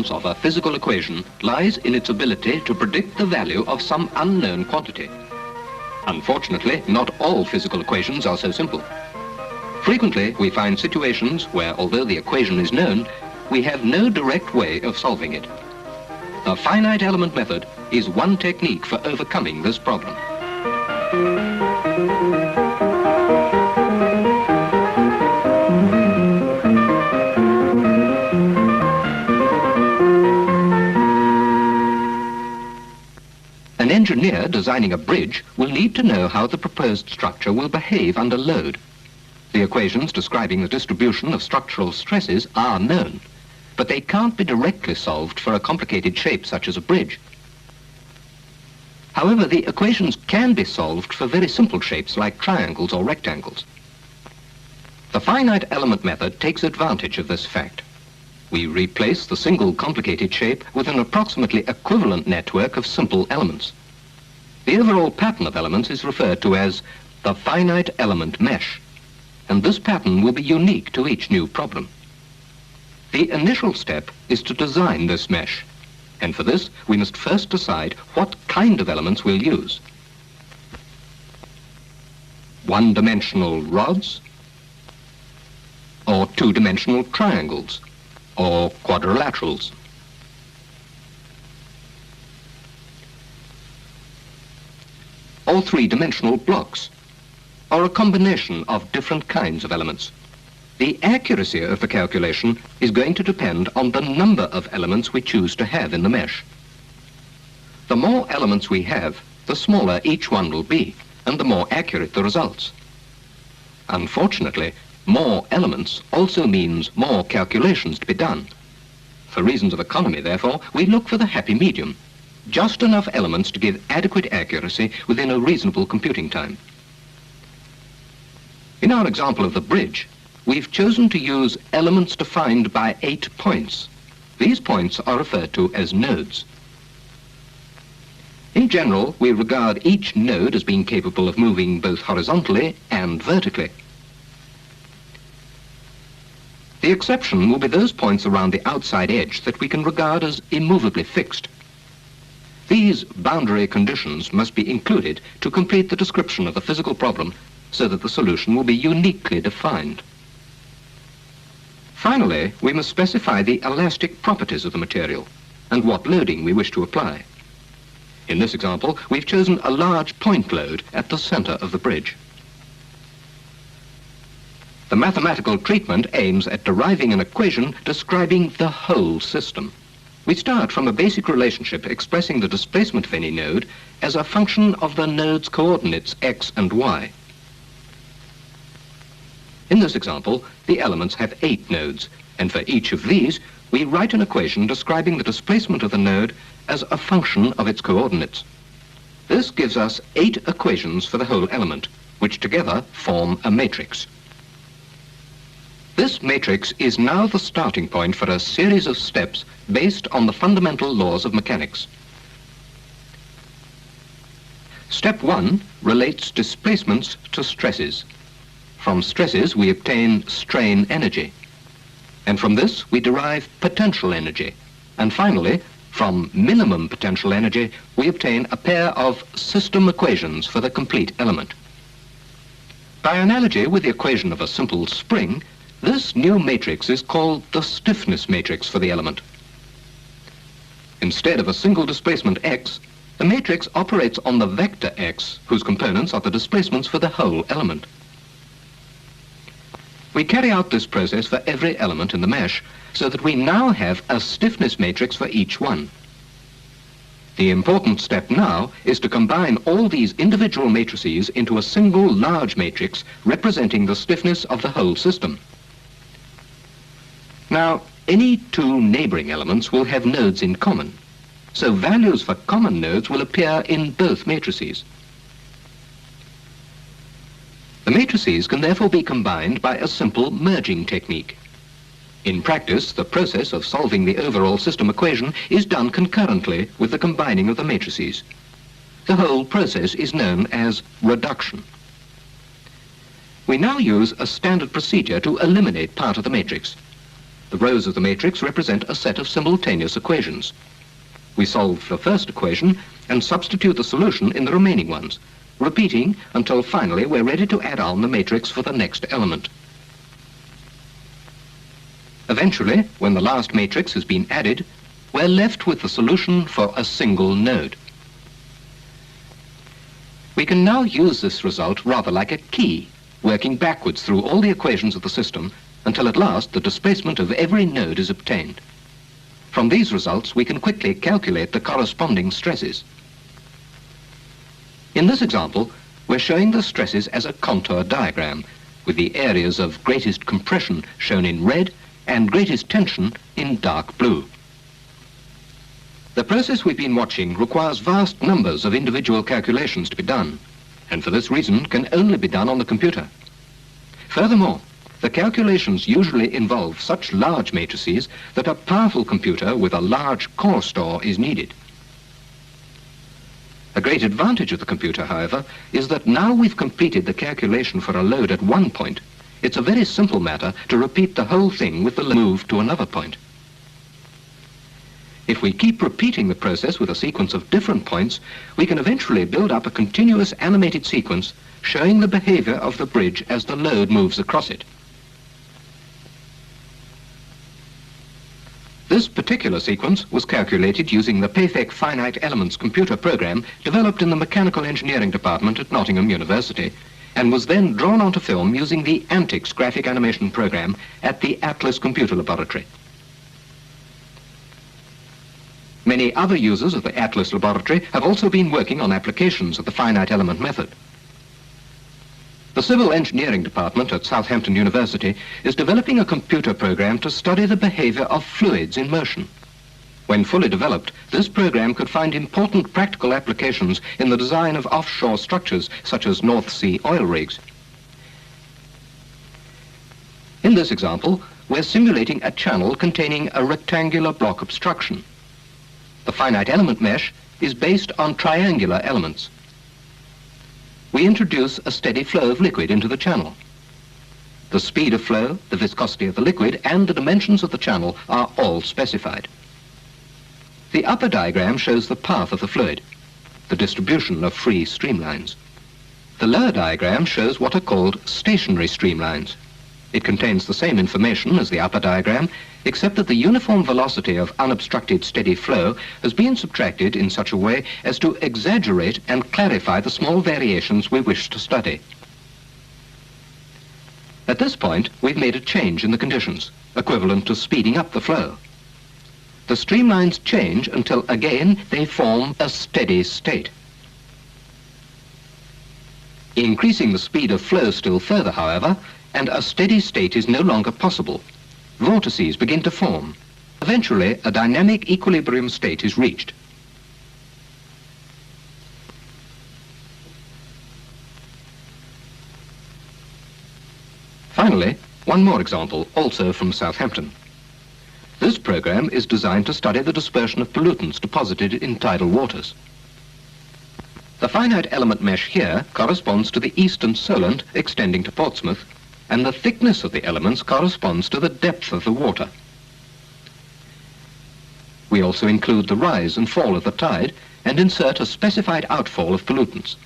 importance of a physical equation lies in its ability to predict the value of some unknown quantity. Unfortunately, not all physical equations are so simple. Frequently, we find situations where, although the equation is known, we have no direct way of solving it. The finite element method is one technique for overcoming this problem. An engineer designing a bridge will need to know how the proposed structure will behave under load. The equations describing the distribution of structural stresses are known, but they can't be directly solved for a complicated shape such as a bridge. However, the equations can be solved for very simple shapes like triangles or rectangles. The finite element method takes advantage of this fact. We replace the single complicated shape with an approximately equivalent network of simple elements. The overall pattern of elements is referred to as the finite element mesh, and this pattern will be unique to each new problem. The initial step is to design this mesh, and for this we must first decide what kind of elements we'll use. One-dimensional rods, or two-dimensional triangles, or quadrilaterals. Or three-dimensional blocks, or a combination of different kinds of elements. The accuracy of the calculation is going to depend on the number of elements we choose to have in the mesh. The more elements we have, the smaller each one will be, and the more accurate the results. Unfortunately, more elements also means more calculations to be done. For reasons of economy, therefore, we look for the happy medium, just enough elements to give adequate accuracy within a reasonable computing time. In our example of the bridge, we've chosen to use elements defined by 8 points. These points are referred to as nodes. In general, we regard each node as being capable of moving both horizontally and vertically. The exception will be those points around the outside edge that we can regard as immovably fixed. These boundary conditions must be included to complete the description of the physical problem so that the solution will be uniquely defined. Finally, we must specify the elastic properties of the material and what loading we wish to apply. In this example, we've chosen a large point load at the center of the bridge. The mathematical treatment aims at deriving an equation describing the whole system. We start from a basic relationship expressing the displacement of any node as a function of the node's coordinates x and y. In this example, the elements have 8 nodes, and for each of these, we write an equation describing the displacement of the node as a function of its coordinates. This gives us 8 equations for the whole element, which together form a matrix. This matrix is now the starting point for a series of steps based on the fundamental laws of mechanics. Step 1 relates displacements to stresses. From stresses, we obtain strain energy. And from this, we derive potential energy. And finally, from minimum potential energy, we obtain a pair of system equations for the complete element. By analogy with the equation of a simple spring, this new matrix is called the stiffness matrix for the element. Instead of a single displacement x, the matrix operates on the vector x, whose components are the displacements for the whole element. We carry out this process for every element in the mesh, so that we now have a stiffness matrix for each one. The important step now is to combine all these individual matrices into a single large matrix representing the stiffness of the whole system. Now, any two neighboring elements will have nodes in common, so values for common nodes will appear in both matrices. The matrices can therefore be combined by a simple merging technique. In practice, the process of solving the overall system equation is done concurrently with the combining of the matrices. The whole process is known as reduction. We now use a standard procedure to eliminate part of the matrix. The rows of the matrix represent a set of simultaneous equations. We solve the first equation and substitute the solution in the remaining ones, repeating until finally we're ready to add on the matrix for the next element. Eventually, when the last matrix has been added, we're left with the solution for a single node. We can now use this result rather like a key, working backwards through all the equations of the system until at last the displacement of every node is obtained. From these results, we can quickly calculate the corresponding stresses. In this example, we're showing the stresses as a contour diagram, with the areas of greatest compression shown in red and greatest tension in dark blue. The process we've been watching requires vast numbers of individual calculations to be done, and for this reason can only be done on the computer. Furthermore, the calculations usually involve such large matrices that a powerful computer with a large core store is needed. A great advantage of the computer, however, is that now we've completed the calculation for a load at one point, it's a very simple matter to repeat the whole thing with the move to another point. If we keep repeating the process with a sequence of different points, we can eventually build up a continuous animated sequence showing the behavior of the bridge as the load moves across it. This particular sequence was calculated using the PAFEC finite elements computer program developed in the Mechanical Engineering Department at Nottingham University, and was then drawn onto film using the Antics graphic animation program at the Atlas Computer Laboratory. Many other users of the Atlas Laboratory have also been working on applications of the finite element method. The Civil Engineering Department at Southampton University is developing a computer program to study the behavior of fluids in motion. When fully developed, this program could find important practical applications in the design of offshore structures such as North Sea oil rigs. In this example, we're simulating a channel containing a rectangular block obstruction. The finite element mesh is based on triangular elements. We introduce a steady flow of liquid into the channel. The speed of flow, the viscosity of the liquid, and the dimensions of the channel are all specified. The upper diagram shows the path of the fluid, the distribution of free streamlines. The lower diagram shows what are called stationary streamlines. It contains the same information as the upper diagram, except that the uniform velocity of unobstructed steady flow has been subtracted in such a way as to exaggerate and clarify the small variations we wish to study. At this point, we've made a change in the conditions, equivalent to speeding up the flow. The streamlines change until again they form a steady state. Increasing the speed of flow still further, however, and a steady state is no longer possible. Vortices begin to form. Eventually, a dynamic equilibrium state is reached. Finally, one more example, also from Southampton. This program is designed to study the dispersion of pollutants deposited in tidal waters. The finite element mesh here corresponds to the eastern Solent extending to Portsmouth, and the thickness of the elements corresponds to the depth of the water. We also include the rise and fall of the tide and insert a specified outfall of pollutants.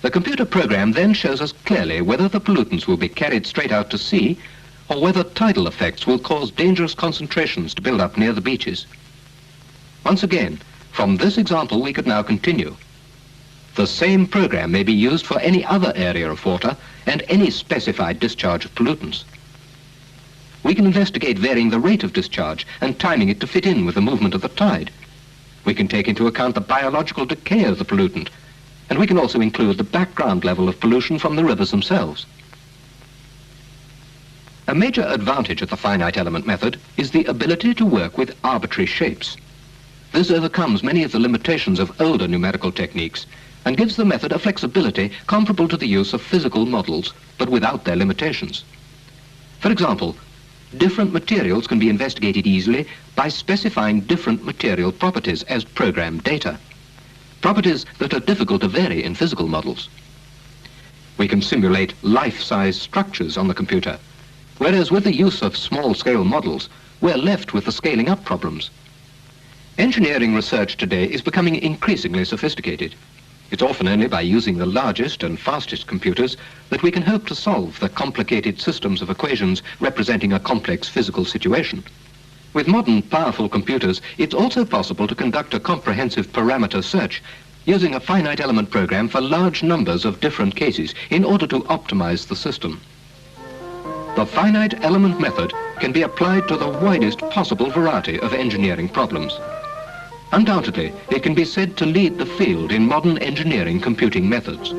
The computer program then shows us clearly whether the pollutants will be carried straight out to sea or whether tidal effects will cause dangerous concentrations to build up near the beaches. Once again, from this example we could now continue. The same program may be used for any other area of water and any specified discharge of pollutants. We can investigate varying the rate of discharge and timing it to fit in with the movement of the tide. We can take into account the biological decay of the pollutant, and we can also include the background level of pollution from the rivers themselves. A major advantage of the finite element method is the ability to work with arbitrary shapes. This overcomes many of the limitations of older numerical techniques and gives the method a flexibility comparable to the use of physical models, but without their limitations. For example, different materials can be investigated easily by specifying different material properties as program data, properties that are difficult to vary in physical models. We can simulate life-size structures on the computer, whereas with the use of small-scale models, we're left with the scaling-up problems. Engineering research today is becoming increasingly sophisticated. It's often only by using the largest and fastest computers that we can hope to solve the complicated systems of equations representing a complex physical situation. With modern, powerful computers, it's also possible to conduct a comprehensive parameter search using a finite element program for large numbers of different cases in order to optimize the system. The finite element method can be applied to the widest possible variety of engineering problems. Undoubtedly, it can be said to lead the field in modern engineering computing methods.